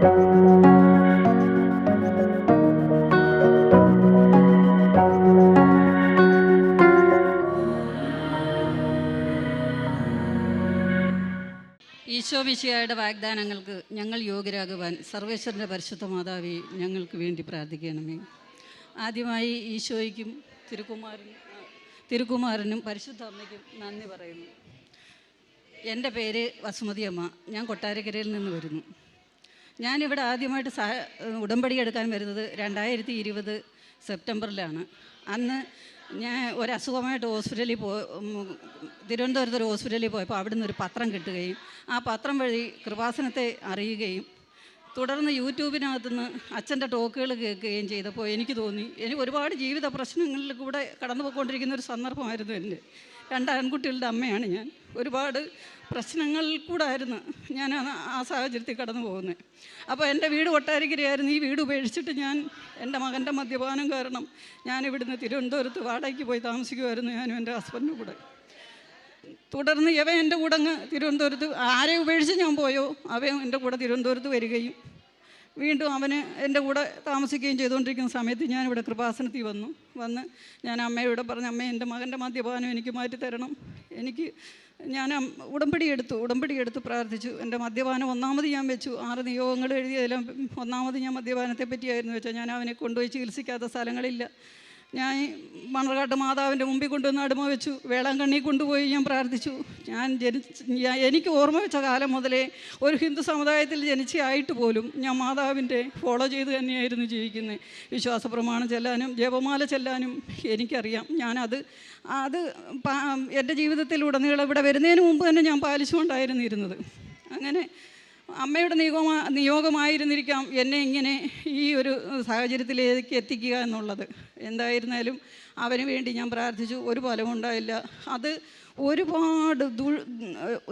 ഈശോമിശിഹായുടെ വാഗ്ദാനങ്ങൾക്ക് ഞങ്ങൾ യോഗ്യരാകുവാൻ സർവേശ്വരൻ്റെ പരിശുദ്ധ മാതാവേ ഞങ്ങൾക്ക് വേണ്ടി പ്രാർത്ഥിക്കണമേ. ആദ്യമായി ഈശോയ്ക്കും തിരുക്കുമാരനും പരിശുദ്ധ അമ്മയ്ക്കും നന്ദി പറയുന്നു. എൻ്റെ പേര് വസുമതി അമ്മ. ഞാൻ കൊട്ടാരക്കരയിൽ നിന്ന് വരുന്നു. ഞാനിവിടെ ആദ്യമായിട്ട് ഉടമ്പടി എടുക്കാൻ വരുന്നത് 2020 സെപ്റ്റംബറിലാണ്. അന്ന് ഞാൻ ഒരസുഖമായിട്ട് തിരുവനന്തപുരത്ത് ഒരു ഹോസ്പിറ്റലിൽ പോയപ്പോൾ അവിടെ നിന്ന് ഒരു പത്രം കിട്ടുകയും ആ പത്രം വഴി കൃപാസനത്തെ അറിയുകയും തുടർന്ന് യൂട്യൂബിനകത്തുനിന്ന് അച്ഛൻ്റെ ടോക്കുകൾ കേൾക്കുകയും ചെയ്തപ്പോൾ എനിക്ക് തോന്നി എനിക്ക് ഒരുപാട് ജീവിത പ്രശ്നങ്ങളിൽ കൂടെ കടന്നു പോയിക്കൊണ്ടിരിക്കുന്ന ഒരു സന്ദർഭമായിരുന്നു. എൻ്റെ 2 ആൺകുട്ടികളുടെ അമ്മയാണ് ഞാൻ. ഒരുപാട് പ്രശ്നങ്ങളിൽ കൂടെ ആയിരുന്നു ഞാൻ ആ സാഹചര്യത്തിൽ കടന്നു പോകുന്നത്. അപ്പോൾ എൻ്റെ വീട് കൊട്ടാരക്കരയായിരുന്നു. ഈ വീട് ഉപേക്ഷിച്ചിട്ട് ഞാൻ എൻ്റെ മകൻ്റെ മദ്യപാനം കാരണം ഞാൻ ഇവിടുന്ന് തിരുവനന്തപുരത്ത് വാടകയ്ക്ക് പോയി താമസിക്കുമായിരുന്നു, ഞാനും എൻ്റെ ഹസ്ബൻഡും കൂടെ. തുടർന്ന് ഇവ എൻ്റെ കൂടെ അങ്ങ് തിരുവനന്തപുരത്ത് ആരെ ഉപേക്ഷിച്ച് ഞാൻ പോയോ അവൻ എൻ്റെ കൂടെ തിരുവനന്തപുരത്ത് വരികയും വീണ്ടും അവന് എൻ്റെ കൂടെ താമസിക്കുകയും ചെയ്തുകൊണ്ടിരിക്കുന്ന സമയത്ത് ഞാനിവിടെ കൃപാസനത്തിൽ വന്ന് ഞാൻ അമ്മയോട് പറഞ്ഞു, അമ്മ എൻ്റെ മകൻ്റെ മദ്യപാനം എനിക്ക് മാറ്റിത്തരണം. ഞാൻ ഉടമ്പടി എടുത്തു പ്രാർത്ഥിച്ചു. എൻ്റെ മദ്യപാനം ഒന്നാമത് ഞാൻ വെച്ചു. 6 നിയോഗങ്ങൾ എഴുതിയതെല്ലാം ഒന്നാമത് ഞാൻ മദ്യപാനത്തെ പറ്റിയായിരുന്നു വെച്ചാൽ ഞാൻ അവനെ കൊണ്ടുപോയി ചികിത്സിക്കാത്ത സ്ഥലങ്ങളില്ല. ഞാൻ മണർകാട്ട് മാതാവിൻ്റെ മുമ്പിൽ കൊണ്ടുവന്ന് അടിമ വെച്ചു. വേളാങ്കണ്ണി കൊണ്ടുപോയി ഞാൻ പ്രാർത്ഥിച്ചു. എനിക്ക് ഓർമ്മ വെച്ച കാലം മുതലേ ഒരു ഹിന്ദു സമുദായത്തിൽ ജനിച്ചായിട്ട് പോലും ഞാൻ മാതാവിൻ്റെ ഫോളോ ചെയ്ത് തന്നെയായിരുന്നു ജീവിക്കുന്നത്. വിശ്വാസ പ്രമാണം ചെല്ലാനും ജപമാല ചെല്ലാനും എനിക്കറിയാം. ഞാനത് എൻ്റെ ജീവിതത്തിലുടനീളം ഇവിടെ വരുന്നതിന് മുമ്പ് തന്നെ ഞാൻ പാലിച്ചുകൊണ്ടായിരുന്നു ഇരുന്നത്. അങ്ങനെ അമ്മയുടെ നിയോഗമായിരുന്നിരിക്കാം എന്നെ ഇങ്ങനെ ഈ ഒരു സാഹചര്യത്തിലേക്ക് എത്തിക്കുക എന്നുള്ളത്. എന്തായിരുന്നാലും അവന് വേണ്ടി ഞാൻ പ്രാർത്ഥിച്ചു. ഒരു ഫലമുണ്ടായില്ല. അത് ഒരുപാട്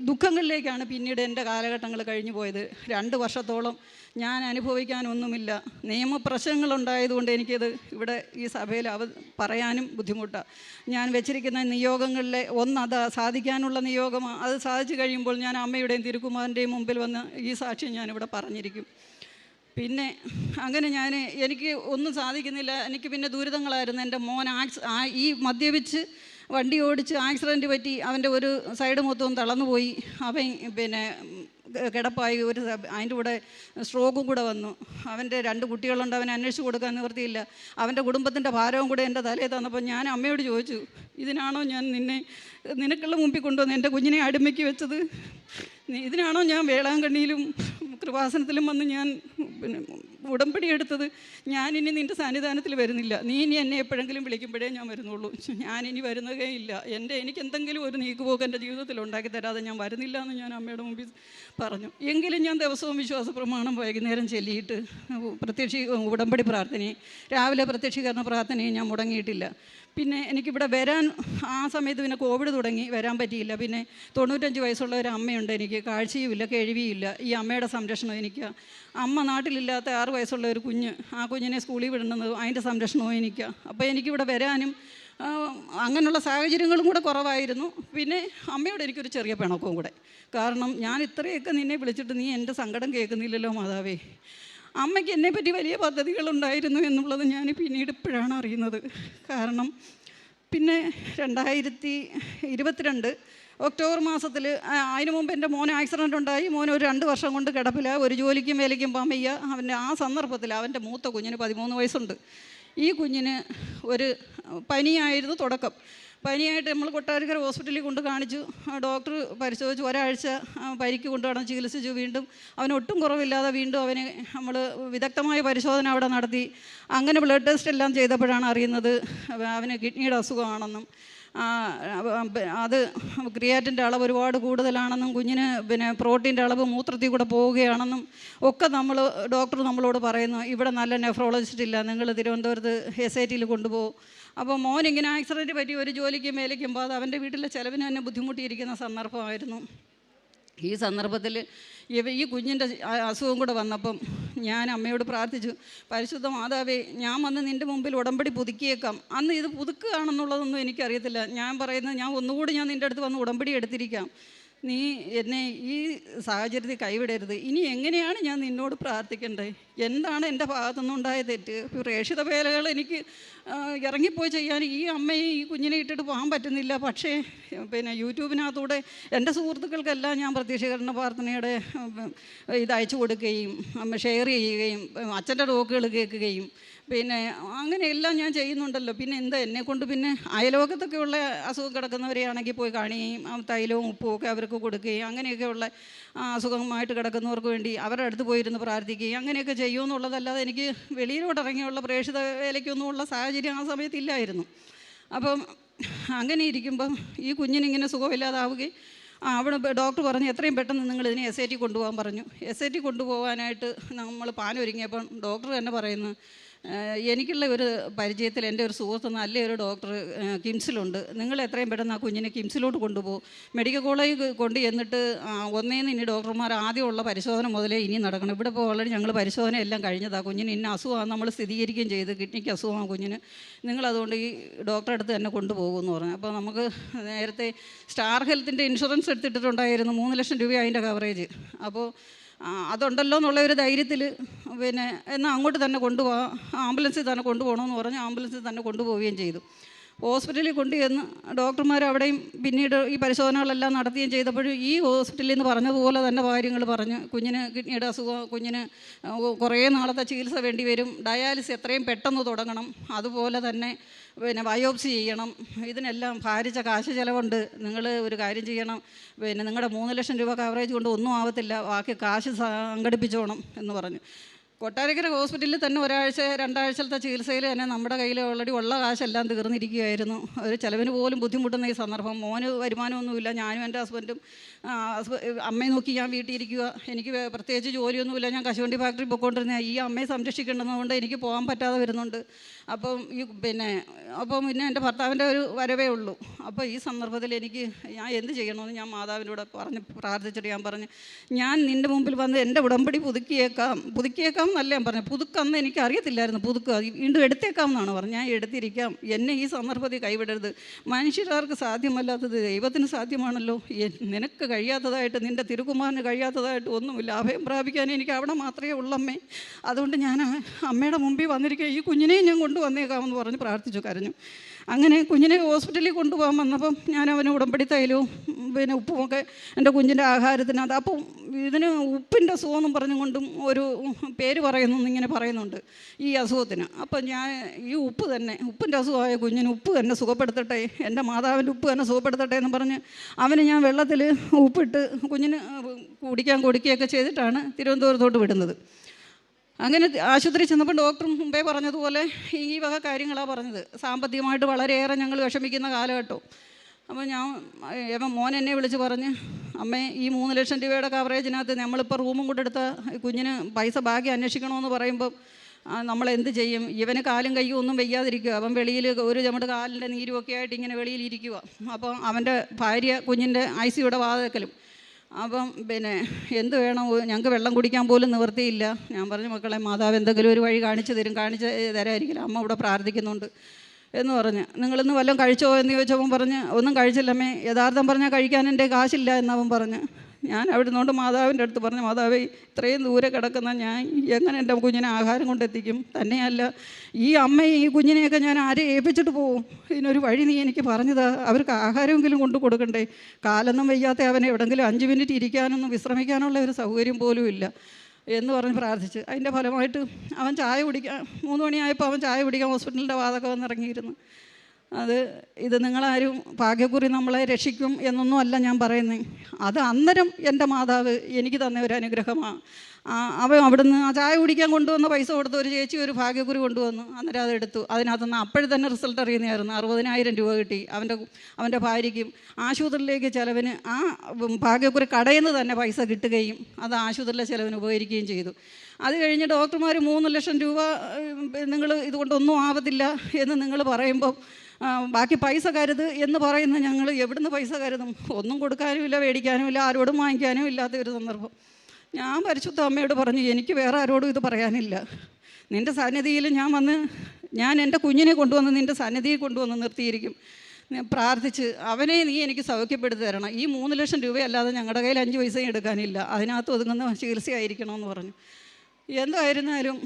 ദുഃഖങ്ങളിലേക്കാണ് പിന്നീട് എൻ്റെ കാലഘട്ടങ്ങൾ കഴിഞ്ഞു പോയത്. 2 വർഷത്തോളം ഞാൻ അനുഭവിക്കാനൊന്നുമില്ല. നിയമപ്രശ്നങ്ങളുണ്ടായതുകൊണ്ട് എനിക്കത് ഇവിടെ ഈ സഭയിൽ പറയാനും ബുദ്ധിമുട്ടാണ്. ഞാൻ വെച്ചിരിക്കുന്ന നിയോഗങ്ങളിലെ അത് സാധിക്കാനുള്ള നിയോഗമാണ്. അത് സാധിച്ചു കഴിയുമ്പോൾ ഞാൻ അമ്മയുടെയും തിരുക്കുമാരൻ്റെയും മുമ്പിൽ വന്ന് ഈ സാക്ഷ്യം ഞാനിവിടെ പറഞ്ഞിരിക്കും. പിന്നെ അങ്ങനെ എനിക്ക് ഒന്നും സാധിക്കുന്നില്ല. എനിക്ക് പിന്നെ ദുരിതങ്ങളായിരുന്നു. എൻ്റെ മോൻ ഈ മദ്യപിച്ച് വണ്ടി ഓടിച്ച് ആക്സിഡൻറ്റ് പറ്റി അവൻ്റെ ഒരു സൈഡ് മൊത്തവും തളർന്നുപോയി. അവൻ പിന്നെ കിടപ്പായി. അതിൻ്റെ കൂടെ സ്ട്രോക്കും കൂടെ വന്നു. അവൻ്റെ 2 കുട്ടികളുണ്ട്. അവനെ അന്വേഷിച്ച് കൊടുക്കാൻ നിവൃത്തിയില്ല. അവൻ്റെ കുടുംബത്തിൻ്റെ ഭാരവും കൂടെ എൻ്റെ തലയിൽ തന്നപ്പോൾ ഞാൻ അമ്മയോട് ചോദിച്ചു, ഇതിനാണോ ഞാൻ നിനക്കുള്ള മുമ്പിൽ കൊണ്ടുവന്ന് എൻ്റെ കുഞ്ഞിനെ അടിമയ്ക്ക് വെച്ചത്? ഇതിനാണോ ഞാൻ വേളാങ്കണ്ണിയിലും കൃപാസനത്തിലും വന്ന് ഞാൻ ഉടമ്പടി എടുത്തത്? ഞാനിനി നിൻ്റെ സന്നിധാനത്തിൽ വരുന്നില്ല. നീ ഇനി എന്നെ എപ്പോഴെങ്കിലും വിളിക്കുമ്പോഴേ ഞാൻ വരുന്നുള്ളൂ. ഞാനിനി വരുന്നതേ ഇല്ല. എനിക്ക് എന്തെങ്കിലും ഒരു നീക്കുപോക്ക് എൻ്റെ ജീവിതത്തിൽ ഉണ്ടാക്കി തരാതെ ഞാൻ വരുന്നില്ല എന്ന് ഞാൻ അമ്മയുടെ മുമ്പിൽ പറഞ്ഞു. എങ്കിലും ഞാൻ ദിവസവും വിശ്വാസ പ്രമാണം വൈകുന്നേരം ചൊല്ലിയിട്ട് ഉടമ്പടി പ്രാർത്ഥനയും രാവിലെ പ്രത്യക്ഷീകരണ പ്രാർത്ഥനയും ഞാൻ മുടങ്ങിയിട്ടില്ല. പിന്നെ എനിക്കിവിടെ വരാൻ ആ സമയത്ത് പിന്നെ കോവിഡ് തുടങ്ങി, വരാൻ പറ്റിയില്ല. പിന്നെ 95 വയസ്സുള്ള ഒരു അമ്മയുണ്ട് എനിക്ക്. കാഴ്ചയുമില്ല, കേൾവിയില്ല. ഈ അമ്മയുടെ സംരക്ഷണം എനിക്ക്. അമ്മ നാട്ടിലില്ലാത്ത 6 വയസ്സുള്ള ഒരു കുഞ്ഞ്, ആ കുഞ്ഞിനെ സ്കൂളിൽ വിടുന്നതും അതിൻ്റെ സംരക്ഷണവും എനിക്ക്. അപ്പോൾ എനിക്കിവിടെ വരാനും അങ്ങനെയുള്ള സാഹചര്യങ്ങളും കൂടെ കുറവായിരുന്നു. പിന്നെ അമ്മയോട് എനിക്കൊരു ചെറിയ പിണക്കവും കൂടെ. കാരണം ഞാൻ ഇത്രയൊക്കെ നിന്നെ വിളിച്ചിട്ട് നീ എൻ്റെ സങ്കടം കേൾക്കുന്നില്ലല്ലോ മാതാവേ. അമ്മയ്ക്ക് എന്നെപ്പറ്റി വലിയ പദ്ധതികളുണ്ടായിരുന്നു എന്നുള്ളത് ഞാൻ പിന്നീട് ഇപ്പോഴാണ് അറിയുന്നത്. കാരണം പിന്നെ 2022 ഒക്ടോബർ മാസത്തിൽ അതിന് മുമ്പ് എൻ്റെ മോന് ആക്സിഡൻ്റ് ഉണ്ടായി. മോന് ഒരു 2 വർഷം കൊണ്ട് കിടപ്പില്ല. ഒരു ജോലിക്കും വേലയ്ക്കും പോകാൻ വയ്യ. ആ സന്ദർഭത്തിൽ അവൻ്റെ മൂത്ത കുഞ്ഞിന് 13 വയസ്സുണ്ട്. ഈ കുഞ്ഞിന് ഒരു പനിയായിരുന്നു തുടക്കം. പനിയായിട്ട് നമ്മൾ കൊട്ടാരക്കര ഹോസ്പിറ്റലിൽ കൊണ്ട് കാണിച്ചു. ഡോക്ടർ പരിശോധിച്ച് ഒരാഴ്ച പരിക്ക് കൊണ്ടുപോകണം, ചികിത്സിച്ചു. വീണ്ടും അവനൊട്ടും കുറവില്ലാതെ വീണ്ടും അവന് നമ്മൾ വിദഗ്ധമായ പരിശോധന അവിടെ നടത്തി. അങ്ങനെ ബ്ലഡ് ടെസ്റ്റ് എല്ലാം ചെയ്തപ്പോഴാണ് അറിയുന്നത് അവന് കിഡ്നിയുടെ അസുഖമാണെന്നും അത് ക്രിയാറ്റിൻ്റെ അളവ് ഒരുപാട് കൂടുതലാണെന്നും കുഞ്ഞിന് പിന്നെ പ്രോട്ടീൻ്റെ അളവ് മൂത്രത്തിൽ കൂടെ പോവുകയാണെന്നും ഒക്കെ ഡോക്ടർ നമ്മളോട് പറയുന്നു. ഇവിടെ നല്ല നെഫ്രോളജിസ്റ്റ് ഇല്ല, നിങ്ങൾ തിരുവനന്തപുരത്ത് SITയിൽ കൊണ്ടുപോകും. അപ്പോൾ മോൻ ഇങ്ങനെ ആക്സിഡൻറ്റ് പറ്റി ഒരു ജോലിക്കും മേലേക്കുമ്പോൾ അത് അവൻ്റെ വീട്ടിലെ ചിലവിന് തന്നെ ബുദ്ധിമുട്ടിയിരിക്കുന്ന സന്ദർഭമായിരുന്നു. ഈ സന്ദർഭത്തിൽ ഈ കുഞ്ഞിൻ്റെ അസുഖം കൂടെ വന്നപ്പം ഞാൻ അമ്മയോട് പ്രാർത്ഥിച്ചു, പരിശുദ്ധ മാതാവേ, ഞാൻ വന്ന് നിൻ്റെ മുമ്പിൽ ഉടമ്പടി പുതുക്കിയേക്കാം. അന്ന് ഇത് പുതുക്കുകയാണെന്നുള്ളതൊന്നും എനിക്കറിയത്തില്ല. ഞാൻ പറയുന്നത് ഞാൻ ഒന്നുകൂടി നിൻ്റെ അടുത്ത് വന്ന് ഉടമ്പടി എടുത്തിരിക്കാം. നീ എന്നെ ഈ സാഹചര്യത്തിൽ കൈവിടരുത്. ഇനി എങ്ങനെയാണ് ഞാൻ നിന്നോട് പ്രാർത്ഥിക്കേണ്ടത്? എന്താണ് എൻ്റെ ഭാഗത്തുനിന്നുണ്ടായ തെറ്റ്? പ്രേക്ഷിത വേലകൾ എനിക്ക് ഇറങ്ങിപ്പോയി ചെയ്യാൻ ഈ അമ്മയെ ഈ കുഞ്ഞിനെ ഇട്ടിട്ട് പോകാൻ പറ്റുന്നില്ല. പക്ഷേ യൂട്യൂബിനകത്തൂടെ എൻ്റെ സുഹൃത്തുക്കൾക്കെല്ലാം ഞാൻ പ്രത്യക്ഷീകരണ പ്രാർത്ഥനയുടെ ഇത് അയച്ചു കൊടുക്കുകയും ഷെയർ ചെയ്യുകയും അച്ഛൻ്റെ ടോക്കുകൾ കേൾക്കുകയും അങ്ങനെയെല്ലാം ഞാൻ ചെയ്യുന്നുണ്ടല്ലോ. പിന്നെ എന്താ എന്നെക്കൊണ്ട് പിന്നെ അയലോകത്തൊക്കെയുള്ള അസുഖം കിടക്കുന്നവരെയാണെങ്കിൽ പോയി കാണുകയും തൈലവും ഉപ്പും ഒക്കെ അവർക്ക് കൊടുക്കുകയും അങ്ങനെയൊക്കെയുള്ള അസുഖമായിട്ട് കിടക്കുന്നവർക്ക് വേണ്ടി അവരുടെ അടുത്ത് പോയിരുന്ന് പ്രാർത്ഥിക്കുകയും അങ്ങനെയൊക്കെ ചെയ്യുമെന്നുള്ളതല്ലാതെ എനിക്ക് വെളിയിലോട്ടിറങ്ങിയുള്ള പ്രേക്ഷിത വേലയ്ക്കൊന്നും ഉള്ള സാഹചര്യം ആ സമയത്തില്ലായിരുന്നു. അപ്പം അങ്ങനെ ഇരിക്കുമ്പം ഈ കുഞ്ഞിനിങ്ങനെ സുഖമില്ലാതാവുകയും അവിടെ ഡോക്ടർ പറഞ്ഞു എത്രയും പെട്ടെന്ന് നിങ്ങൾ ഇതിനെ SIT കൊണ്ടുപോകാൻ പറഞ്ഞു. SIT കൊണ്ടുപോകാനായിട്ട് നമ്മൾ പാനൊരുങ്ങിയപ്പം ഡോക്ടർ തന്നെ പറയുന്നു, എനിക്കുള്ള ഒരു പരിചയത്തിൽ എൻ്റെ ഒരു സുഹൃത്ത് നല്ലൊരു ഡോക്ടർ കിംസിലുണ്ട്, നിങ്ങൾ എത്രയും പെട്ടെന്ന് ആ കുഞ്ഞിനെ കിംസിലോട്ട് കൊണ്ടുപോകും. മെഡിക്കൽ കോളേജ് കൊണ്ട് ചെന്നിട്ട് ഒന്നേന്ന് ഇനി ഡോക്ടർമാർ ആദ്യമുള്ള പരിശോധന മുതലേ ഇനി നടക്കണം. ഇവിടെ ഇപ്പോൾ ഓൾറെഡി ഞങ്ങൾ പരിശോധന എല്ലാം കഴിഞ്ഞതാണ്. കുഞ്ഞിന് ഇന്ന അസുഖമാണ് നമ്മൾ സ്ഥിരീകരിക്കുകയും ചെയ്ത്, കിഡ്നിക്ക് അസുഖമാണ് കുഞ്ഞിന്, നിങ്ങളതുകൊണ്ട് ഈ ഡോക്ടറെ അടുത്ത് തന്നെ കൊണ്ടുപോകുമെന്ന് പറഞ്ഞു. അപ്പോൾ നമുക്ക് നേരത്തെ സ്റ്റാർ ഹെൽത്തിൻ്റെ ഇൻഷുറൻസ് എടുത്തിട്ടുണ്ടായിരുന്നു, 3 ലക്ഷം രൂപ അതിൻ്റെ കവറേജ്. അപ്പോൾ അതുണ്ടല്ലോ എന്നുള്ള ഒരു ധൈര്യത്തിൽ എന്നാൽ അങ്ങോട്ട് തന്നെ കൊണ്ടുപോകാം, ആംബുലൻസിൽ തന്നെ കൊണ്ടുപോകണമെന്ന് പറഞ്ഞ് ആംബുലൻസിൽ തന്നെ കൊണ്ടുപോവുകയും ചെയ്തു. ഹോസ്പിറ്റലിൽ കൊണ്ടുചെന്ന് ഡോക്ടർമാർ അവിടെയും പിന്നീട് ഈ പരിശോധനകളെല്ലാം നടത്തുകയും ചെയ്തപ്പോഴും ഈ ഹോസ്പിറ്റലിൽ നിന്ന് പറഞ്ഞതുപോലെ തന്നെ കാര്യങ്ങൾ പറഞ്ഞ് കുഞ്ഞിന് കിഡ്നിയുടെ അസുഖം, കുഞ്ഞിന് കുറേ നാളത്തെ ചികിത്സ വേണ്ടി വരും, ഡയാലിസിസ് എത്രയും പെട്ടെന്ന് തുടങ്ങണം, അതുപോലെ തന്നെ ബയോപ്സി ചെയ്യണം, ഇതിനെല്ലാം ഭാരിച്ച കാശ് ചിലവുണ്ട്, നിങ്ങൾ ഒരു കാര്യം ചെയ്യണം, നിങ്ങളുടെ 3 ലക്ഷം രൂപ കവറേജ് കൊണ്ട് ഒന്നും ആവത്തില്ല, ബാക്കി കാശ് സംഘടിപ്പിച്ചോണം എന്ന് പറഞ്ഞു. കൊട്ടാരക്കര ഹോസ്പിറ്റലിൽ തന്നെ 1-2 ആഴ്ചത്തെ ചികിത്സയിൽ തന്നെ നമ്മുടെ കയ്യിൽ ഓൾറെഡി ഉള്ള കാശെല്ലാം തീർന്നിരിക്കുകയായിരുന്നു. ഒരു ചിലവിന് പോലും ബുദ്ധിമുട്ടുന്ന ഈ സന്ദർഭം. മോന് വരുമാനമൊന്നുമില്ല, ഞാനും എൻ്റെ ഹസ്ബൻഡും അമ്മയെ നോക്കി ഞാൻ വീട്ടിൽ ഇരിക്കുക, എനിക്ക് പ്രത്യേകിച്ച് ജോലിയൊന്നുമില്ല, ഞാൻ കശുവണ്ടി ഫാക്ടറി പോയിക്കൊണ്ടിരുന്ന ഈ അമ്മയെ സംരക്ഷിക്കേണ്ടതുകൊണ്ട് എനിക്ക് പോകാൻ പറ്റാതെ വരുന്നുണ്ട്. അപ്പം പിന്നെ എൻ്റെ ഭർത്താവിൻ്റെ ഒരു വരവേ ഉള്ളൂ. അപ്പോൾ ഈ സന്ദർഭത്തിൽ എനിക്ക് ഞാൻ എന്ത് ചെയ്യണമെന്ന് ഞാൻ മാതാവിനോട് പ്രാർത്ഥിച്ചിട്ട് ഞാൻ പറഞ്ഞു, ഞാൻ നിൻ്റെ മുമ്പിൽ വന്ന് എൻ്റെ ഉടമ്പടി പുതുക്കിയേക്കാം എന്നല്ല ഞാൻ പറഞ്ഞു, പുതുക്കന്ന് എനിക്ക് അറിയത്തില്ലായിരുന്നു, പുതുക്കുക വീണ്ടും എടുത്തേക്കാം എന്നാണ് പറഞ്ഞു. ഞാൻ എടുത്തിരിക്കാം, എന്നെ ഈ സന്ദർഭത്തിൽ കൈവിടരുത്, മനുഷ്യർക്ക് സാധ്യമല്ലാത്തത് ദൈവത്തിന് സാധ്യമാണല്ലോ, നിനക്ക് കഴിയാത്തതായിട്ട് നിൻ്റെ തിരുക്കുമാരന് കഴിയാത്തതായിട്ട് ഒന്നുമില്ല, അഭയം പ്രാപിക്കാൻ എനിക്ക് അവിടെ മാത്രമേ ഉള്ളമ്മേ, അതുകൊണ്ട് ഞാൻ അമ്മയുടെ മുമ്പിൽ വന്നിരിക്കുക, ഈ കുഞ്ഞിനെയും ഞാൻ കൊണ്ടുവന്നേക്കാമെന്ന് പറഞ്ഞ് പ്രാർത്ഥിച്ചു, കരഞ്ഞു. അങ്ങനെ കുഞ്ഞിനെ ഹോസ്പിറ്റലിൽ കൊണ്ടുപോകാൻ വന്നപ്പം ഞാൻ അവന് ഉടമ്പടി തൈലവും ഉപ്പുമൊക്കെ എൻ്റെ കുഞ്ഞിൻ്റെ ആഹാരത്തിനകത്ത്, അപ്പം ഇതിന് ഉപ്പിൻ്റെ അസുഖമെന്നും പറഞ്ഞുകൊണ്ടും ഒരു പേര് ഇങ്ങനെ പറയുന്നുണ്ട് ഈ അസുഖത്തിന്. അപ്പം ഞാൻ ഈ ഉപ്പിൻ്റെ അസുഖമായ കുഞ്ഞിന് ഉപ്പ് തന്നെ സുഖപ്പെടുത്തട്ടെ, എൻ്റെ മാതാവിൻ്റെ ഉപ്പ് തന്നെ സുഖപ്പെടുത്തട്ടെ എന്ന് പറഞ്ഞ് അവന് ഞാൻ വെള്ളത്തിൽ ഉപ്പിട്ട് കുഞ്ഞിന് കുടിക്കാൻ കൊടുക്കുകയൊക്കെ ചെയ്തിട്ടാണ് തിരുവനന്തപുരത്തോട്ട് വിടുന്നത്. അങ്ങനെ ആശുപത്രി ചെന്നപ്പോൾ ഡോക്ടർ മുമ്പേ പറഞ്ഞതുപോലെ ഈ വക കാര്യങ്ങളാണ് പറഞ്ഞത്. സാമ്പത്തികമായിട്ട് വളരെയേറെ ഞങ്ങൾ വിഷമിക്കുന്ന കാലഘട്ടം. അപ്പോൾ മോൻ എന്നെ വിളിച്ച് പറഞ്ഞ്, അമ്മേ ഈ 3 ലക്ഷം രൂപയുടെ കവറേജിനകത്ത് നമ്മളിപ്പോൾ റൂമും കൊണ്ടെടുത്ത കുഞ്ഞിന് പൈസ ബാക്കി അന്വേഷിക്കണമെന്ന് പറയുമ്പോൾ നമ്മളെന്ത് ചെയ്യും? ഇവന് കാലും കയ്യും ഒന്നും വയ്യാതിരിക്കുക, അവൻ വെളിയിൽ ഒരു ചുമട് കാലിൻ്റെ നീരുമൊക്കെ ആയിട്ട് ഇങ്ങനെ വെളിയിലിരിക്കുക. അപ്പോൾ അവൻ്റെ ഭാര്യ കുഞ്ഞിൻ്റെ ICUയുടെ വാതിൽക്കലും. അപ്പം എന്ത് വേണം, ഞങ്ങൾക്ക് വെള്ളം കുടിക്കാൻ പോലും നിവൃത്തിയില്ല. ഞാൻ പറഞ്ഞു, മക്കളെ മാതാവ് എന്തെങ്കിലും ഒരു വഴി കാണിച്ചു തരായിരിക്കില്ല, അമ്മ ഇവിടെ പ്രാർത്ഥിക്കുന്നുണ്ട് എന്ന് പറഞ്ഞ്. നിങ്ങളിന്ന് വല്ലതും കഴിച്ചോ എന്ന് ചോദിച്ചവൻ പറഞ്ഞ് ഒന്നും കഴിച്ചില്ലമ്മേ, യഥാർത്ഥം പറഞ്ഞാൽ കഴിക്കാൻ എൻ്റെ കാശില്ല എന്നവൻ പറഞ്ഞ്. ഞാൻ അവിടെ നിന്നുകൊണ്ട് മാതാവിൻ്റെ അടുത്ത് പറഞ്ഞു, മാതാവേ ഇത്രയും ദൂരെ കിടക്കുന്ന ഞാൻ എങ്ങനെ എൻ്റെ കുഞ്ഞിനെ ആഹാരം കൊണ്ടെത്തിക്കും? തന്നെയല്ല ഈ അമ്മയെ ഈ കുഞ്ഞിനെയൊക്കെ ഞാൻ ആരെ ഏൽപ്പിച്ചിട്ട് പോവും? ഇതിനൊരു വഴി നീ എനിക്ക് പറഞ്ഞതാ, അവർക്ക് ആഹാരമെങ്കിലും കൊണ്ടു കൊടുക്കണ്ടേ? കാലൊന്നും വയ്യാത്ത അവനെ എവിടെയെങ്കിലും 5 മിനിറ്റ് ഇരിക്കാനൊന്നും വിശ്രമിക്കാനുള്ള ഒരു സൗകര്യം പോലും ഇല്ല എന്ന് പറഞ്ഞ് പ്രാർത്ഥിച്ച്. അതിൻ്റെ ഫലമായിട്ട് അവൻ ചായ കുടിക്കാൻ 3 മണിയായപ്പോൾ അവൻ ചായ കുടിക്കാൻ ഹോസ്പിറ്റലിൻ്റെ വാതൊക്കെ വന്നിറങ്ങിയിരുന്നു. ഇത് നിങ്ങളാരും ഭാഗ്യക്കുറി നമ്മളെ രക്ഷിക്കും എന്നൊന്നും അല്ല ഞാൻ പറയുന്നത്. അത് അന്നേരം എൻ്റെ മാതാവ് എനിക്ക് തന്ന ഒരു അനുഗ്രഹമാണ്. അവൻ അവിടുന്ന് ആ ചായ കുടിക്കാൻ കൊണ്ടുവന്ന പൈസ കൊടുത്ത് ഒരു ചേച്ചി ഒരു ഭാഗ്യക്കുറി കൊണ്ടുവന്നു. അന്നേരം അതെടുത്തു. അതിനകത്തുനിന്ന് അപ്പോഴും തന്നെ റിസൾട്ട് അറിയുന്നതായിരുന്നു. 60,000 രൂപ കിട്ടി അവൻ്റെ ഭാര്യയ്ക്കും. ആശുപത്രിയിലേക്ക് ചിലവിന് ആ ഭാഗ്യക്കുറി കടയിൽ നിന്ന് തന്നെ പൈസ കിട്ടുകയും അത് ആശുപത്രിയിലെ ചിലവിന് ഉപകരിക്കുകയും ചെയ്തു. അത് കഴിഞ്ഞ് ഡോക്ടർമാർ 3 ലക്ഷം രൂപ നിങ്ങൾ ഇതുകൊണ്ടൊന്നും ആവത്തില്ല എന്ന് നിങ്ങൾ പറയുമ്പോൾ ബാക്കി പൈസ കരുത് എന്ന് പറയുന്ന ഞങ്ങൾ എവിടുന്ന് പൈസ കരുതും? ഒന്നും കൊടുക്കാനുമില്ല, മേടിക്കാനുമില്ല, ആരോടും വാങ്ങിക്കാനും ഇല്ലാത്ത ഒരു സന്ദർഭം. ഞാൻ പരിശുദ്ധ അമ്മയോട് പറഞ്ഞു, എനിക്ക് വേറെ ആരോടും ഇത് പറയാനില്ല. നിൻ്റെ സന്നിധിയിൽ ഞാൻ എൻ്റെ കുഞ്ഞിനെ കൊണ്ടുവന്ന് നിൻ്റെ സന്നിധിയിൽ കൊണ്ടുവന്ന് നിർത്തിയിരിക്കും. ഞാൻ പ്രാർത്ഥിച്ച്, അവനെ നീ എനിക്ക് സൗഖ്യപ്പെടുത്തി തരണം, ഈ 3 ലക്ഷം രൂപയല്ലാതെ ഞങ്ങളുടെ കയ്യിൽ 5 പൈസയും എടുക്കാനില്ല, അതിനകത്ത് ഒതുങ്ങുന്ന ചികിത്സയായിരിക്കണമെന്ന് പറഞ്ഞു. എന്തായിരുന്നാലും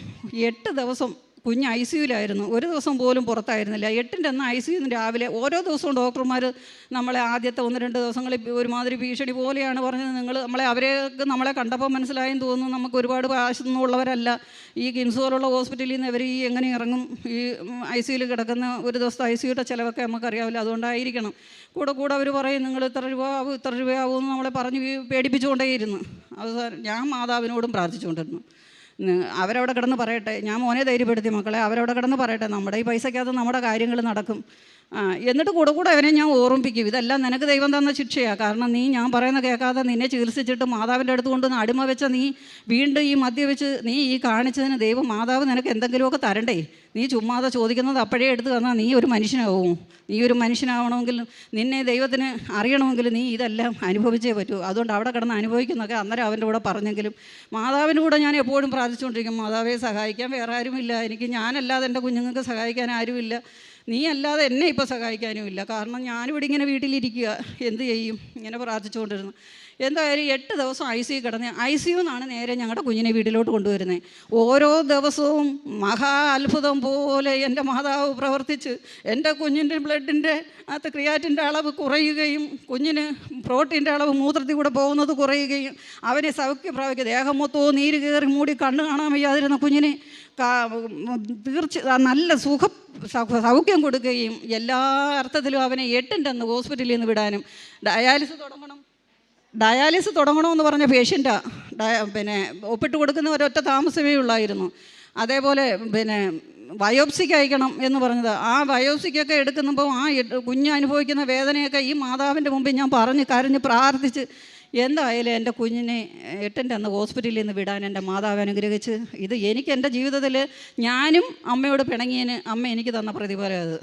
8 ദിവസം കുഞ്ഞ് ഐ സിയുലായിരുന്നു, ഒരു ദിവസം പോലും പുറത്തായിരുന്നില്ല. 8ൻ്റെ അന്ന് ഐ സിയിൽ നിന്ന് രാവിലെ ഓരോ ദിവസവും ഡോക്ടർമാർ നമ്മളെ ആദ്യത്തെ 1-2 ദിവസങ്ങളിൽ ഒരുമാതിരി ഭീഷണി പോലെയാണ് പറഞ്ഞത്. നമ്മളെ കണ്ടപ്പോൾ മനസ്സിലായെന്ന് തോന്നുന്നു, നമുക്ക് ഒരുപാട് കാശൊന്നും ഉള്ളവരല്ല, ഈ കിംസ് പോലുള്ള ഹോസ്പിറ്റലിൽ നിന്ന് ഇവർ ഈ എങ്ങനെ ഇറങ്ങും, ഈ ഐ സിയിൽ കിടക്കുന്ന ഒരു ദിവസത്തെ ഐ സിയുടെ ചിലവൊക്കെ നമുക്കറിയാവില്ല, അതുകൊണ്ടായിരിക്കണം. കൂടെ അവർ പറയും നിങ്ങൾ ഇത്ര രൂപയാവും എന്ന് നമ്മളെ പറഞ്ഞ് പേടിപ്പിച്ചുകൊണ്ടേയിരുന്നു. അവസാനം ഞാൻ മാതാവിനോടും പ്രാർത്ഥിച്ചുകൊണ്ടിരുന്നു, അവരവിടെ കിടന്ന് പറയട്ടെ, ഞാൻ മോനെ ധൈര്യപ്പെടുത്തി, മക്കളെ അവരവിടെ കിടന്ന് പറയട്ടെ, നമ്മുടെ ഈ പൈസക്കകത്ത് നമ്മുടെ കാര്യങ്ങൾ നടക്കും. എന്നിട്ട് കൂടെ അവനെ ഞാൻ ഓർമ്മിപ്പിക്കും, ഇതെല്ലാം നിനക്ക് ദൈവം തന്ന ശിക്ഷയാണ്. കാരണം നീ ഞാൻ പറയുന്ന കേൾക്കാതെ നിന്നെ ചികിത്സിച്ചിട്ട് മാതാവിൻ്റെ അടുത്ത് കൊണ്ടുവന്ന് അടിമ വെച്ച നീ വീണ്ടും ഈ മദ്യവെച്ച് നീ ഈ കാണിച്ചതിന് ദൈവം മാതാവ് നിനക്ക് എന്തെങ്കിലുമൊക്കെ തരണ്ടേ? നീ ചുമ്മാതെ ചോദിക്കുന്നത് അപ്പോഴേ എടുത്ത് തന്നാൽ നീ ഒരു മനുഷ്യനാവും. നീ ഒരു മനുഷ്യനാവണമെങ്കിൽ, നിന്നെ ദൈവത്തിന് അറിയണമെങ്കിൽ നീ ഇതെല്ലാം അനുഭവിച്ചേ പറ്റൂ. അതുകൊണ്ട് അവിടെ കിടന്ന് അനുഭവിക്കുന്നതൊക്കെ അന്നേരം അവൻ്റെ കൂടെ പറഞ്ഞെങ്കിലും മാതാവിൻ്റെ കൂടെ ഞാൻ എപ്പോഴും പ്രാർത്ഥിച്ചുകൊണ്ടിരിക്കും, മാതാവെ സഹായിക്കാൻ വേറെ ആരുമില്ല, എനിക്ക് ഞാനല്ലാതെ എൻ്റെ കുഞ്ഞുങ്ങൾക്ക് സഹായിക്കാൻ ആരുമില്ല, നീ അല്ലാതെ എന്നെ ഇപ്പോൾ സഹായിക്കാനുമില്ല. കാരണം ഞാനിവിടെ ഇങ്ങനെ വീട്ടിലിരിക്കുക, എന്ത് ചെയ്യും? ഇങ്ങനെ പ്രാർത്ഥിച്ചുകൊണ്ടിരുന്നു. എന്തായാലും 8 ദിവസം ഐ സി കിടന്ന്, ഐ സിയു നിന്നാണ് നേരെ ഞങ്ങളുടെ കുഞ്ഞിനെ വീട്ടിലോട്ട് കൊണ്ടുവരുന്നത്. ഓരോ ദിവസവും മഹാ അത്ഭുതം പോലെ എൻ്റെ മാതാവ് പ്രവർത്തിച്ച് എൻ്റെ കുഞ്ഞിൻ്റെ ബ്ലഡിൻ്റെ അകത്ത് ക്രിയാറ്റിൻ്റെ അളവ് കുറയുകയും കുഞ്ഞിന് പ്രോട്ടീൻ്റെ അളവ് മൂത്രത്തിൽ കൂടെ പോകുന്നത് കുറയുകയും അവനെ സൗഖ്യപ്രാപിക്കുക, ദേഹം മൊത്തവും നീര് കയറി മൂടി കണ്ണ് കാണാൻ വയ്യാതിരുന്ന കുഞ്ഞിനെ നല്ല സൗഖ്യം കൊടുക്കുകയും എല്ലാ അർത്ഥത്തിലും അവനെ 8ൻ്റെ അന്ന് ഹോസ്പിറ്റലിൽ നിന്ന് വിടാനും ഡയാലിസിസ് തുടങ്ങണമെന്ന് പറഞ്ഞ പേഷ്യൻ്റാണ് ഒപ്പിട്ട് കൊടുക്കുന്ന ഒരൊറ്റ താമസമേ ഉള്ളായിരുന്നു. അതേപോലെ ബയോപ്സിക്ക് അയക്കണം എന്ന് പറഞ്ഞത്, ആ ബയോപ്സിക്കൊക്കെ എടുക്കുമ്പോൾ ആ കുഞ്ഞ് അനുഭവിക്കുന്ന വേദനയൊക്കെ ഈ മാതാവിൻ്റെ മുമ്പിൽ ഞാൻ കരഞ്ഞ് പ്രാർത്ഥിച്ച് എന്തായാലും എൻ്റെ കുഞ്ഞിനെ 8ൻ്റെ അന്ന് ഹോസ്പിറ്റലിൽ നിന്ന് വിടാൻ എൻ്റെ മാതാവ് അനുഗ്രഹിച്ച്. ഇത് എനിക്ക് എൻ്റെ ജീവിതത്തിൽ ഞാനും അമ്മയോട് പിണങ്ങിയതിന് അമ്മ എനിക്ക് തന്ന പ്രതിഫലം അത്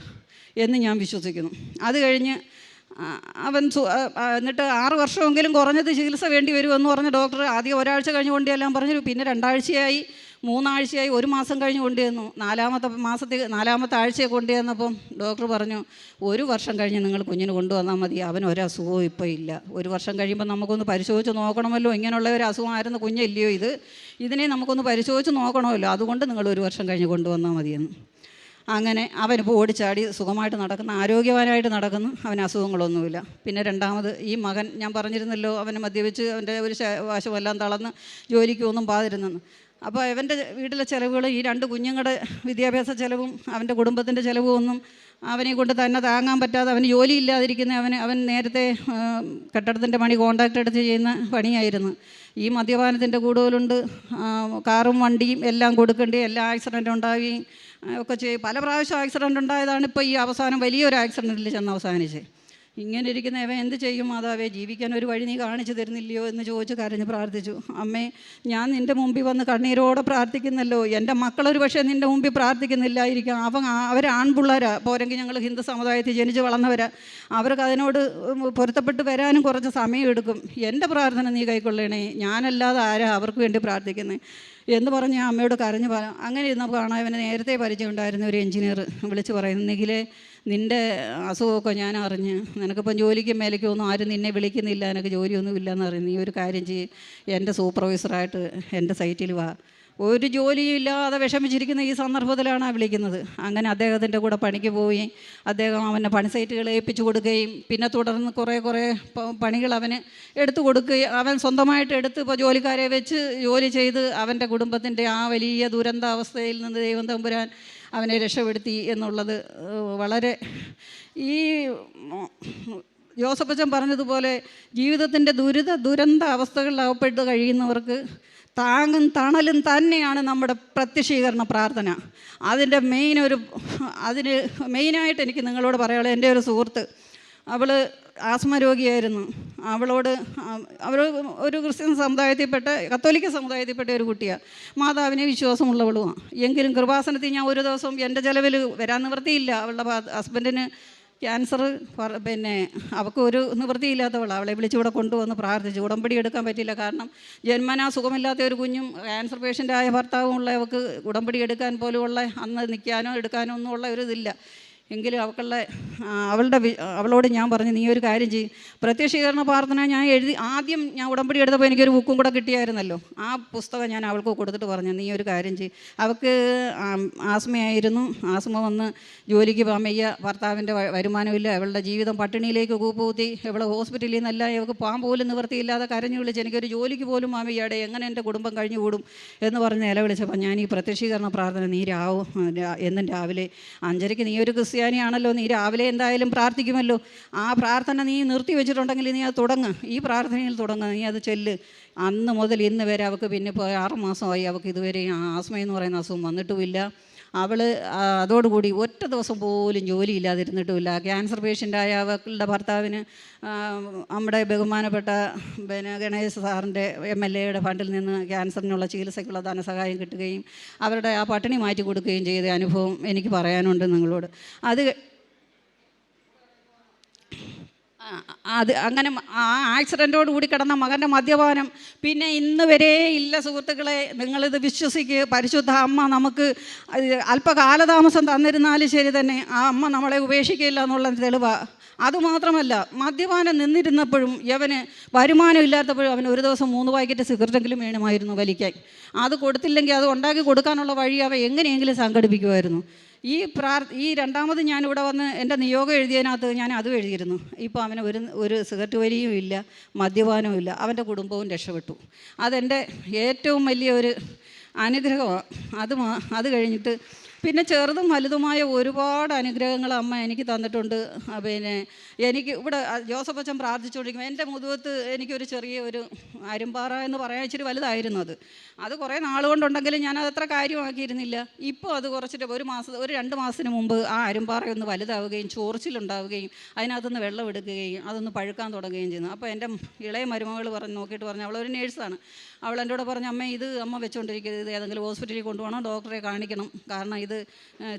എന്ന് ഞാൻ വിശ്വസിക്കുന്നു. അത് കഴിഞ്ഞ് എന്നിട്ട് 6 വർഷമെങ്കിലും കുറഞ്ഞത് ചികിത്സ വേണ്ടി വരുമെന്ന് പറഞ്ഞ് ഡോക്ടർ ആദ്യം ഒരാഴ്ച കഴിഞ്ഞ് കൊണ്ടുവെല്ലാം പറഞ്ഞു, പിന്നെ 2 ആഴ്ചയായി, 3 ആഴ്ചയായി, 1 മാസം കഴിഞ്ഞ് കൊണ്ടുവന്നു. 4-ാമത്തെ ആഴ്ചയെ കൊണ്ടുവന്നപ്പം ഡോക്ടർ പറഞ്ഞു, 1 വർഷം കഴിഞ്ഞ് നിങ്ങൾ കുഞ്ഞിന് കൊണ്ടുവന്നാൽ മതി, അവൻ ഒരസുഖവും ഇപ്പോൾ ഇല്ല. 1 വർഷം കഴിയുമ്പോൾ നമുക്കൊന്ന് പരിശോധിച്ച് നോക്കണമല്ലോ, ഇങ്ങനെയുള്ള ഒരു അസുഖമായിരുന്നു കുഞ്ഞില്ലയോ ഇതിനെ നമുക്കൊന്ന് പരിശോധിച്ച് നോക്കണമല്ലോ, അതുകൊണ്ട് നിങ്ങൾ 1 വർഷം കഴിഞ്ഞ് കൊണ്ടുവന്നാൽ മതിയെന്ന്. അങ്ങനെ അവനിപ്പോൾ ഓടിച്ചാടി സുഖമായിട്ട് നടക്കുന്നു, ആരോഗ്യവാനായിട്ട് നടക്കുന്നു, അവന് അസുഖങ്ങളൊന്നുമില്ല. പിന്നെ 2ാമത് ഈ മകൻ, ഞാൻ പറഞ്ഞിരുന്നല്ലോ അവന് മദ്യപിച്ച് അവൻ്റെ ഒരു വശമെല്ലാം തളർന്ന് ജോലിക്കൊന്നും പാതിരുന്നെന്ന്. അപ്പോൾ അവൻ്റെ വീട്ടിലെ ചിലവുകൾ, ഈ 2 കുഞ്ഞുങ്ങളുടെ വിദ്യാഭ്യാസ ചിലവും അവൻ്റെ കുടുംബത്തിൻ്റെ ചിലവും ഒന്നും അവനെ കൊണ്ട് തന്നെ താങ്ങാൻ പറ്റാതെ അവന് ജോലിയില്ലാതിരിക്കുന്ന അവൻ നേരത്തെ കെട്ടിടത്തിൻ്റെ പണി കോൺട്രാക്ട് എടുത്ത് ചെയ്യുന്ന പണിയായിരുന്നു. ഈ മദ്യപാനത്തിൻ്റെ കൂടുതലുണ്ട്, കാറും വണ്ടിയും എല്ലാം കൊടുക്കേണ്ടി, എല്ലാ ആക്സിഡൻ്റ് ഉണ്ടാവുകയും ഒക്കെ പല പ്രാവശ്യം ആക്സിഡൻ്റ് ഉണ്ടായതാണ്. ഇപ്പോൾ ഈ അവസാനം വലിയൊരു ആക്സിഡൻറ്റിൽ ചെന്ന് അവസാനിച്ച്. ഇങ്ങനെ ഇരിക്കുന്ന ഇവൻ എന്ത് ചെയ്യും മാതാവേ, ജീവിക്കാൻ ഒരു വഴി നീ കാണിച്ചു തരുന്നില്ലയോ എന്ന് ചോദിച്ച് കരഞ്ഞ് പ്രാർത്ഥിച്ചു. അമ്മേ, ഞാൻ നിൻ്റെ മുമ്പിൽ വന്ന് കണ്ണീരോടെ പ്രാർത്ഥിക്കുന്നല്ലോ, എൻ്റെ മക്കളൊരു പക്ഷേ നിൻ്റെ മുമ്പിൽ പ്രാർത്ഥിക്കുന്നില്ലായിരിക്കാം, അവർ ആൺപിള്ളേരാ, പോരെങ്കിൽ ഞങ്ങൾ ഹിന്ദു സമുദായത്തിൽ ജനിച്ച് വളർന്നവരാ, അവർക്ക് അതിനോട് പൊരുത്തപ്പെട്ട് വരാനും കുറച്ച് സമയം എടുക്കും. എൻ്റെ പ്രാർത്ഥന നീ കൈക്കൊള്ളണേ, ഞാനല്ലാതെ ആരാ അവർക്ക് വേണ്ടി പ്രാർത്ഥിക്കുന്നത് എന്ന് പറഞ്ഞ് ഞാൻ അമ്മയോട് കരഞ്ഞ് അങ്ങനെ ഇരുന്നപ്പോൾ കാണാൻ ഇവന് നേരത്തെ പരിചയം ഉണ്ടായിരുന്ന ഒരു എഞ്ചിനീയർ വിളിച്ച് പറയുന്നെങ്കിൽ, നിൻ്റെ അസുഖമൊക്കെ ഞാൻ അറിഞ്ഞ്, നിനക്കിപ്പം ജോലിക്കും മേലേക്കും ഒന്നും ആരും നിന്നെ വിളിക്കുന്നില്ല, എനിക്ക് ജോലിയൊന്നും ഇല്ലയെന്ന് അറിയുന്നു, നീ ഒരു കാര്യം ചെയ്യ്, എൻ്റെ സൂപ്പർവൈസറായിട്ട് എൻ്റെ സൈറ്റിൽ വാ. ഒരു ജോലിയും ഇല്ലാതെ വിഷമിച്ചിരിക്കുന്ന ഈ സന്ദർഭത്തിലാണ് വിളിക്കുന്നത്. അങ്ങനെ അദ്ദേഹത്തിൻ്റെ കൂടെ പണിക്ക് പോയി അദ്ദേഹം അവൻ്റെ പണി സൈറ്റുകൾ ഏൽപ്പിച്ചു കൊടുക്കുകയും പിന്നെ തുടർന്ന് കുറേ പണികൾ അവന് എടുത്തു കൊടുക്കുകയും അവൻ സ്വന്തമായിട്ട് എടുത്ത് ഇപ്പോൾ ജോലിക്കാരെ വെച്ച് ജോലി ചെയ്ത് അവൻ്റെ കുടുംബത്തിൻ്റെ ആ വലിയ ദുരന്താവസ്ഥയിൽ നിന്ന് ദൈവം തമ്പുരാൻ അവനെ രക്ഷപ്പെടുത്തി എന്നുള്ളത് വളരെ ഈ ജോസഫച്ചൻ പറഞ്ഞതുപോലെ ജീവിതത്തിൻ്റെ ദുരന്ത അവസ്ഥകളിൽ അകപ്പെട്ട് കഴിയുന്നവർക്ക് താങ്ങും തണലും തന്നെയാണ് നമ്മുടെ പ്രത്യക്ഷീകരണ പ്രാർത്ഥന. അതിന് മെയിനായിട്ട് എനിക്ക് നിങ്ങളോട് പറയാനുള്ളത്, എൻ്റെ ഒരു സുഹൃത്ത്, അവൾ ആസ്മ രോഗിയായിരുന്നു. അവൾ ഒരു ക്രിസ്ത്യൻ സമുദായത്തിൽപ്പെട്ട കത്തോലിക്ക സമുദായത്തിൽപ്പെട്ട ഒരു കുട്ടിയാണ്, മാതാവിനെ വിശ്വാസമുള്ളവളുമാണ്. എങ്കിലും കൃപാസനത്തിൽ ഞാൻ ഒരു ദിവസം എൻ്റെ ചിലവിൽ വരാൻ നിവൃത്തിയില്ല. അവളുടെ ഹസ്ബൻഡിന് ക്യാൻസർ, അവൾക്ക് ഒരു നിവൃത്തിയില്ലാത്തവളാണ്. അവളെ വിളിച്ചിവിടെ കൊണ്ടുവന്ന് പ്രാർത്ഥിച്ചു. ഉടമ്പടി എടുക്കാൻ പറ്റില്ല, കാരണം ജന്മനാ സുഖമില്ലാത്ത ഒരു കുഞ്ഞും ക്യാൻസർ പേഷ്യൻ്റായ ഭർത്താവും ഉള്ള അവൾക്ക് ഉടമ്പടി എടുക്കാൻ പോലുമുള്ള അന്ന് നിൽക്കാനോ എടുക്കാനോ ഒന്നുമുള്ള ഒരു ഇതില്ല. എങ്കിലും അവളോട് ഞാൻ പറഞ്ഞു, നീ ഒരു കാര്യം ചെയ്യും, പ്രത്യക്ഷീകരണ പ്രാർത്ഥന ആദ്യം ഞാൻ ഉടമ്പടി എടുത്തപ്പോൾ എനിക്കൊരു ബുക്കും കൂടെ കിട്ടിയായിരുന്നല്ലോ. ആ പുസ്തകം ഞാൻ അവൾക്ക് കൊടുത്തിട്ട് പറഞ്ഞു, നീ ഒരു കാര്യം ചെയ്യും. അവൾക്ക് ആസ്മയായിരുന്നു. ആസ്മ വന്ന് ജോലിക്ക് പോകാൻ വയ്യ, ഭർത്താവിൻ്റെ വരുമാനമില്ല, അവളുടെ ജീവിതം പട്ടിണിയിലേക്ക് കൂപ്പൂത്തി, അവളെ ഹോസ്പിറ്റലിൽ നിന്നല്ല, അവൾക്ക് പോകാൻ പോലും നിവൃത്തിയില്ലാതെ കരഞ്ഞു വിളിച്ച്, എനിക്കൊരു ജോലിക്ക് പോലും പോകാൻ വയ്യാടെ, എങ്ങനെ എൻ്റെ കുടുംബം കഴിഞ്ഞു കൂടും എന്ന് പറഞ്ഞ് നിലവിളിച്ചപ്പോൾ ഞാൻ ഈ പ്രത്യക്ഷീകരണ പ്രാർത്ഥന നീ എന്നും രാവിലെ 5:30 നീ ഒരു ക്രിസ്ത്യാനിയാണല്ലോ, നീ രാവിലെ എന്തായാലും പ്രാർത്ഥിക്കുമല്ലോ, ആ പ്രാർത്ഥന നീ നിർത്തി വെച്ചിട്ടുണ്ടെങ്കിൽ നീ അത് ഈ പ്രാർത്ഥനയിൽ തുടങ്ങുക, നീ അത് ചെല്ല്. അന്ന് മുതൽ ഇന്ന് വരെ അവൾക്ക് പിന്നെ ഇപ്പോൾ 6 മാസമായി, അവൾക്ക് ഇതുവരെ ആസ്മ എന്ന് പറയുന്ന അസുഖം വന്നിട്ടുമില്ല. അവൾ അതോടുകൂടി ഒറ്റ ദിവസം പോലും ജോലിയില്ലാതിരുന്നിട്ടുമില്ല. ക്യാൻസർ പേഷ്യൻ്റായ അവളുടെ ഭർത്താവിന് നമ്മുടെ ബഹുമാനപ്പെട്ട ഗണേശ് സാറിൻ്റെ MLA ഫണ്ടിൽ നിന്ന് ക്യാൻസറിനുള്ള ചികിത്സയ്ക്കുള്ള ധനസഹായം കിട്ടുകയും അവരുടെ ആ പട്ടിണി മാറ്റി കൊടുക്കുകയും ചെയ്ത അനുഭവം എനിക്ക് പറയാനുണ്ട് നിങ്ങളോട്. അങ്ങനെ ആ ആക്സിഡൻറ്റോട് കൂടി കിടന്ന മകൻ്റെ മദ്യപാനം പിന്നെ ഇന്ന് വരെ ഇല്ല. സുഹൃത്തുക്കളെ, നിങ്ങളിത് വിശ്വസിക്കുക. പരിശുദ്ധ അമ്മ നമുക്ക് അല്പകാലതാമസം തന്നിരുന്നാലും ശരി തന്നെ ആ അമ്മ നമ്മളെ ഉപേക്ഷിക്കില്ല എന്നുള്ള തെളിവാണ്. അതുമാത്രമല്ല, മദ്യപാനം നിന്നിരുന്നപ്പോഴും യവന് വരുമാനം ഇല്ലാത്തപ്പോഴും അവന് ഒരു ദിവസം 3 പാക്കറ്റ് സിഗരറ്റെങ്കിലും വേണമായിരുന്നു വലിക്കാൻ. അത് കൊടുത്തില്ലെങ്കിൽ അത് ഉണ്ടാക്കി കൊടുക്കാനുള്ള വഴി അവ എങ്ങനെയെങ്കിലും സംഘടിപ്പിക്കുമായിരുന്നു. ഈ രണ്ടാമത് ഞാനിവിടെ വന്ന് എൻ്റെ നിയോഗം എഴുതിയതിനകത്ത് ഞാൻ അതും എഴുതിയിരുന്നു. ഇപ്പോൾ അവന് ഒരു സിഗരറ്റ് വലിയും ഇല്ല, മദ്യപാനവും ഇല്ല, അവൻ്റെ കുടുംബവും രക്ഷപ്പെട്ടു. അതെൻ്റെ ഏറ്റവും വലിയൊരു അനുഗ്രഹമാണ്. അത് കഴിഞ്ഞിട്ട് പിന്നെ ചെറുതും വലുതുമായ ഒരുപാട് അനുഗ്രഹങ്ങൾ അമ്മ എനിക്ക് തന്നിട്ടുണ്ട്. പിന്നെ എനിക്ക് ഇവിടെ ജോസഫ് അച്ഛൻ പ്രാർത്ഥിച്ചുകൊണ്ടിരിക്കുമ്പോൾ എൻ്റെ മുതുകത്ത് എനിക്കൊരു ചെറിയൊരു അരുമ്പാറ എന്ന് പറയാൻ ഇച്ചിരി വലുതായിരുന്നു. അത് കുറേ നാളുകൊണ്ടുണ്ടെങ്കിലും ഞാനതത്ര കാര്യമാക്കിയിരുന്നില്ല. ഇപ്പോൾ അത് കുറച്ചിട്ട് ഒരു 2 മാസത്തിന് മുമ്പ് ആ അരുമ്പാറയൊന്ന് വലുതാവുകയും ചോർച്ചിലുണ്ടാവുകയും അതിനകത്തുനിന്ന് വെള്ളം എടുക്കുകയും അതൊന്ന് പഴുക്കാൻ തുടങ്ങുകയും ചെയ്യുന്നു. അപ്പോൾ എൻ്റെ ഇളയ മരുമകൾ നോക്കിയിട്ട് പറഞ്ഞു, അവളൊരു നേഴ്സാണ്, അവൾ എൻ്റെ കൂടെ പറഞ്ഞു, അമ്മ ഇത് അമ്മ വെച്ചുകൊണ്ടിരിക്കരുത്, ഇത് ഏതെങ്കിലും ഹോസ്പിറ്റലിൽ കൊണ്ടുപോകണം, ഡോക്ടറെ കാണിക്കണം, കാരണം ഇത്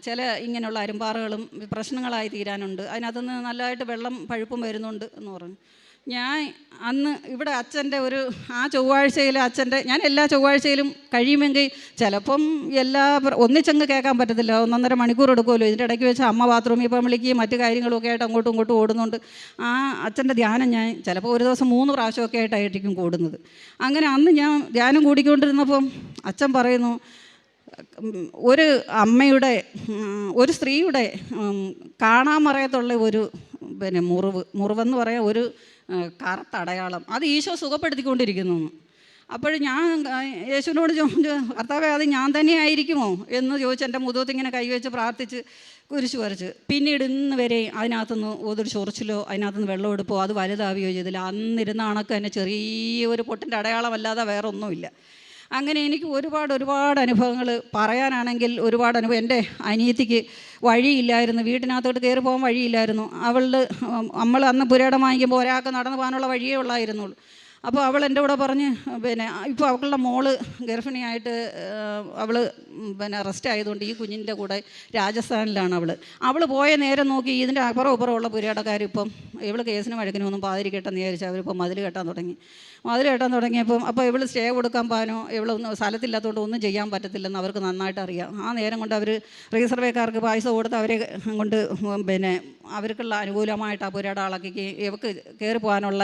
ചില ഇങ്ങനെയുള്ള അരുമ്പാറകളും പ്രശ്നങ്ങളായി തീരാനുണ്ട്, അതിനകത്തുനിന്ന് നല്ലതായിട്ട് വെള്ളം പഴുപ്പും വരുന്നുണ്ട് എന്ന് പറഞ്ഞു. ഞാൻ അന്ന് ഇവിടെ അച്ഛൻ്റെ ആ ചൊവ്വാഴ്ചയിൽ ഞാൻ എല്ലാ ചൊവ്വാഴ്ചയിലും കഴിയുമെങ്കിൽ ചിലപ്പം ഒന്നിച്ചങ്ങ് കേൾക്കാൻ പറ്റത്തില്ല, 1.5 മണിക്കൂർ എടുക്കുമല്ലോ. ഇതിൻ്റെ ഇടയ്ക്ക് വെച്ച് അമ്മ ബാത്റൂമിൽ ഇപ്പം വിളിക്കുകയും മറ്റു കാര്യങ്ങളൊക്കെ ആയിട്ട് അങ്ങോട്ടും ഇങ്ങോട്ടും ഓടുന്നുണ്ട്. ആ അച്ഛൻ്റെ ധ്യാനം ഞാൻ ചിലപ്പോൾ ഒരു ദിവസം 3 പ്രാവശ്യമൊക്കെ ആയിട്ടായിരിക്കും കൂടുന്നത്. അങ്ങനെ അന്ന് ഞാൻ ധ്യാനം കൂടിക്കൊണ്ടിരുന്നപ്പം അച്ഛൻ പറയുന്നു, ഒരു അമ്മയുടെ ഒരു സ്ത്രീയുടെ കാണാമറയത്തുള്ള മുറിവെന്ന് പറയാൻ ഒരു കറുത്ത അടയാളം, അത് ഈശോ സുഖപ്പെടുത്തിക്കൊണ്ടിരിക്കുന്നു. അപ്പോൾ ഞാൻ യേശുവിനോട് കർത്താവേ, അത് ഞാൻ തന്നെ ആയിരിക്കുമോ എന്ന് ചോദിച്ച് എൻ്റെ മുഖത്തിങ്ങനെ കൈവച്ച് പ്രാർത്ഥിച്ച് കുരിശ് വരച്ച്. പിന്നീട് ഇന്ന് വരെ അതിനകത്തുനിന്ന് ഒരു ചൊറിച്ചിലോ അതിനകത്തുനിന്ന് വെള്ളം എടുപ്പോ അത് വലുതാവുകയോ ചെയ്തില്ല. അന്നിരുന്ന കണക്ക് തന്നെ ചെറിയൊരു പൊട്ടിൻ്റെ അടയാളമല്ലാതെ വേറെ ഒന്നുമില്ല. അങ്ങനെ എനിക്ക് ഒരുപാട് അനുഭവങ്ങൾ പറയാനാണെങ്കിൽ ഒരുപാട് അനുഭവം. എൻ്റെ അനിയത്തിക്ക് വഴിയില്ലായിരുന്നു, വീട്ടിനകത്തോട്ട് കയറി പോകാൻ വഴിയില്ലായിരുന്നു. നമ്മൾ അന്ന് പുരയിടം വാങ്ങിക്കുമ്പോൾ ഒരാൾക്ക് നടന്നു പോകാനുള്ള വഴിയേ ഉള്ളായിരുന്നുള്ളൂ. അപ്പോൾ അവൾ എൻ്റെ കൂടെ പറഞ്ഞ്, ഇപ്പോൾ അവളുടെ മോള് ഗർഭിണിയായിട്ട് അവൾ റെസ്റ്റ് ആയതുകൊണ്ട് ഈ കുഞ്ഞിൻ്റെ കൂടെ രാജസ്ഥാനിലാണ് അവൾ പോയ നേരം നോക്കി ഇതിൻ്റെ അപ്പുറമുള്ള പുരയിടക്കാർ ഇപ്പം ഇവൾ കേസിന് വഴക്കിനൊന്നും പാതിരിക്കട്ടെന്ന് വിചാരിച്ച് അവരിപ്പോൾ മതിൽ കെട്ടാൻ തുടങ്ങിയപ്പം അപ്പോൾ ഇവൾ സ്റ്റേ കൊടുക്കാൻ പോകാനോ ഇവളൊന്നും സ്ഥലത്തില്ലാത്തതുകൊണ്ട് ഒന്നും ചെയ്യാൻ പറ്റത്തില്ലെന്ന് അവർക്ക് നന്നായിട്ട് അറിയാം. ആ നേരം കൊണ്ട് അവർ റീസർവേക്കാർക്ക് പൈസ കൊടുത്ത് അവരെ കൊണ്ട് അവർക്കുള്ള അനുകൂലമായിട്ട് ആ പുരയുടെ ആളാക്കി ഇവർക്ക് കയറി പോകാനുള്ള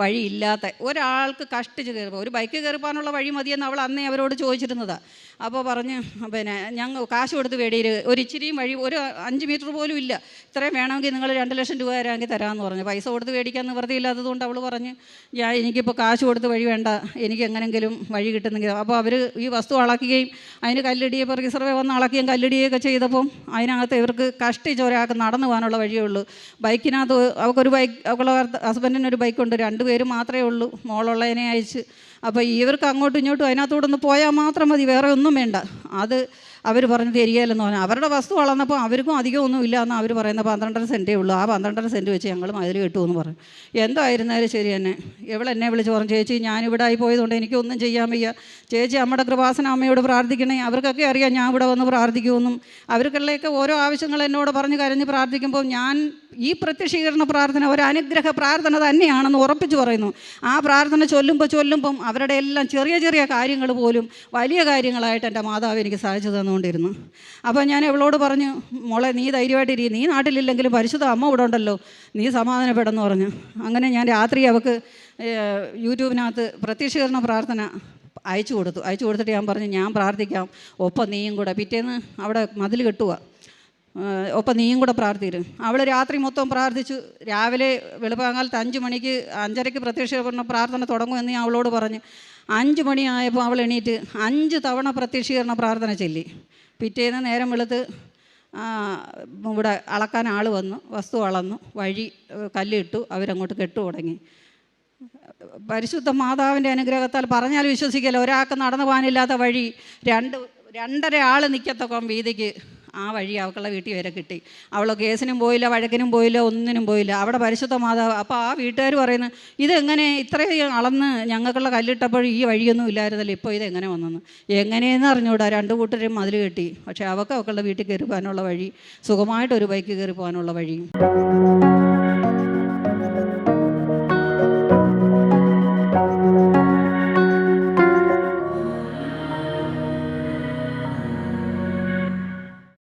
വഴിയില്ലാത്ത ഒരാൾക്ക് കഷ്ടിച്ച് കയറി പോകും. ഒരു ബൈക്ക് കയറി പോകാനുള്ള വഴി മതിയെന്ന് അവൾ അന്നേ അവരോട് ചോദിച്ചിരുന്നതാണ്. അപ്പോൾ പറഞ്ഞ് ഞങ്ങൾ കാശ് കൊടുത്ത് വേടിയിൽ ഒരു ഇച്ചിരിയും വഴി ഒരു 5 മീറ്റർ പോലും ഇല്ല, ഇത്രയും വേണമെങ്കിൽ നിങ്ങൾ 2 ലക്ഷം രൂപ തരാമെങ്കിൽ തരാമെന്ന് പറഞ്ഞു. പൈസ കൊടുത്ത് വേടിക്കാൻ നിവൃത്തിയില്ലാത്തതുകൊണ്ട് അവൾ പറഞ്ഞ് എനിക്കിപ്പോൾ കാശ് കൊടുത്ത് വഴി വേണ്ട, എനിക്ക് എങ്ങനെങ്കിലും വഴി കിട്ടുന്നെങ്കിൽ. അപ്പോൾ അവർ ഈ വസ്തു അളക്കുകയും അതിന് കല്ലിടിയപ്പോൾ റിസർവേ വന്ന് അളക്കുകയും കല്ലിടിയൊക്കെ ചെയ്തപ്പം അതിനകത്ത് ഇവർക്ക് കഷ്ടിച്ച് ഒരാൾക്ക് നടന്നു പോകാനുള്ള വഴിയേ ഉള്ളൂ. ബൈക്കിനകത്ത് അവളുടെ ഹസ്ബൻഡിനൊരു ബൈക്കുണ്ട്, 2 പേര് മാത്രമേ ഉള്ളൂ, മോളുള്ളതിനെ അയച്ച്. അപ്പോൾ ഇവർക്ക് അങ്ങോട്ടും ഇങ്ങോട്ടും അതിനകത്തൂടെ ഒന്ന് പോയാൽ മാത്രം മതി, വേറെ ഒന്നും വേണ്ട. അത് അവർ പറഞ്ഞ് തരികയില്ലെന്ന് പറഞ്ഞു. അവരുടെ വസ്തു വളർന്നപ്പോൾ അവർക്കും അധികമൊന്നും ഇല്ല എന്ന് അവർ പറയുന്ന 12.5 സെൻറ്റേ ഉള്ളൂ. ആ 12.5 സെൻറ്റ് വെച്ച് ഞങ്ങൾ മതിൽ കെട്ടുമെന്ന് പറഞ്ഞു. എന്തായിരുന്നാലും ശരി തന്നെ എന്നെ വിളിച്ച് പറഞ്ഞു, ചേച്ചി ഞാനിവിടെ ആയി പോയതുകൊണ്ട് എനിക്കൊന്നും ചെയ്യാൻ വയ്യ, ചേച്ചി നമ്മുടെ കൃപാസന അമ്മയോട് പ്രാർത്ഥിക്കണേ. അവർക്കൊക്കെ അറിയാം ഞാൻ ഇവിടെ വന്ന് പ്രാർത്ഥിക്കുമെന്നും. അവർക്കുള്ളതൊക്കെ ഓരോ ആവശ്യങ്ങൾ എന്നോട് പറഞ്ഞ് കരഞ്ഞ് പ്രാർത്ഥിക്കുമ്പോൾ ഞാൻ ഈ പ്രത്യക്ഷീകരണ പ്രാർത്ഥന ഒരു അനുഗ്രഹ പ്രാർത്ഥന തന്നെയാണെന്ന് ഉറപ്പിച്ച് പറയുന്നു. ആ പ്രാർത്ഥന ചൊല്ലുമ്പം അവരുടെ എല്ലാം ചെറിയ ചെറിയ കാര്യങ്ങൾ പോലും വലിയ കാര്യങ്ങളായിട്ട് എൻ്റെ മാതാവ് എനിക്ക് സാധിച്ചു തന്നുകൊണ്ടിരുന്നു. അപ്പോൾ ഞാൻ ഇവളോട് പറഞ്ഞു, മോളെ നീ ധൈര്യമായിട്ടിരിക്കും, നീ നാട്ടിലില്ലെങ്കിലും പരിശുദ്ധ അമ്മ ഇവിടെ ഉണ്ടല്ലോ, നീ സമാധാനപ്പെടുന്നു പറഞ്ഞു. അങ്ങനെ ഞാൻ രാത്രി അവൾക്ക് യൂട്യൂബിനകത്ത് പ്രത്യക്ഷീകരണ പ്രാർത്ഥന അയച്ചു കൊടുത്തിട്ട് ഞാൻ പറഞ്ഞു, ഞാൻ പ്രാർത്ഥിക്കാം, ഒപ്പം നീയും കൂടെ. പിറ്റേന്ന് അവിടെ മതിൽ കെട്ടുക, ഒപ്പം നീയും കൂടെ പ്രാർത്ഥിക്കും. അവൾ രാത്രി മൊത്തം പ്രാർത്ഥിച്ചു. രാവിലെ വെളുപ്പാങ്കാലത്ത് 5 മണിക്ക് 5:30 പ്രത്യക്ഷീകരണ പ്രാർത്ഥന തുടങ്ങുമെന്ന് ഞാൻ അവളോട് പറഞ്ഞു. 5 മണിയായപ്പോൾ അവൾ എണീറ്റ് 5 തവണ പ്രത്യക്ഷീകരണ പ്രാർത്ഥന ചൊല്ലി. പിറ്റേന്ന് നേരം വെളുത്ത് ഇവിടെ അളക്കാൻ ആൾ വന്നു, വസ്തു അളന്നു, വഴി കല്ലിട്ടു, അവരങ്ങോട്ട് കെട്ടു തുടങ്ങി. പരിശുദ്ധ മാതാവിൻ്റെ അനുഗ്രഹത്താൽ പറഞ്ഞാൽ വിശ്വസിക്കില്ല, ഒരാൾക്ക് നടന്നു പോകാനില്ലാത്ത വഴി 2.5 ആൾ നിൽക്കത്തക്കം വീതിക്ക് ആ വഴി അവൾക്കുള്ള വീട്ടിൽ വരെ കിട്ടി. അവൾ കേസിനും പോയില്ല, വഴക്കിനും പോയില്ല, ഒന്നിനും പോയില്ല. അവിടെ പരിശുദ്ധ മാതാവ്. അപ്പോൾ ആ വീട്ടുകാർ പറയുന്നു, ഇതെങ്ങനെ ഇത്രയും അളന്ന് ഞങ്ങൾക്കുള്ള കല്ലിട്ടപ്പോൾ ഈ വഴിയൊന്നും ഇല്ലായിരുന്നല്ലോ, ഇപ്പോൾ ഇതെങ്ങനെ വന്നെന്ന്. എങ്ങനെയെന്ന് അറിഞ്ഞൂടാ, 2 കൂട്ടരും മതിൽ കെട്ടി. പക്ഷേ അവൾക്കുള്ള വീട്ടിൽ കയറി പോകാനുള്ള വഴി, സുഖമായിട്ടൊരു ബൈക്ക് കയറി പോകാനുള്ള വഴി.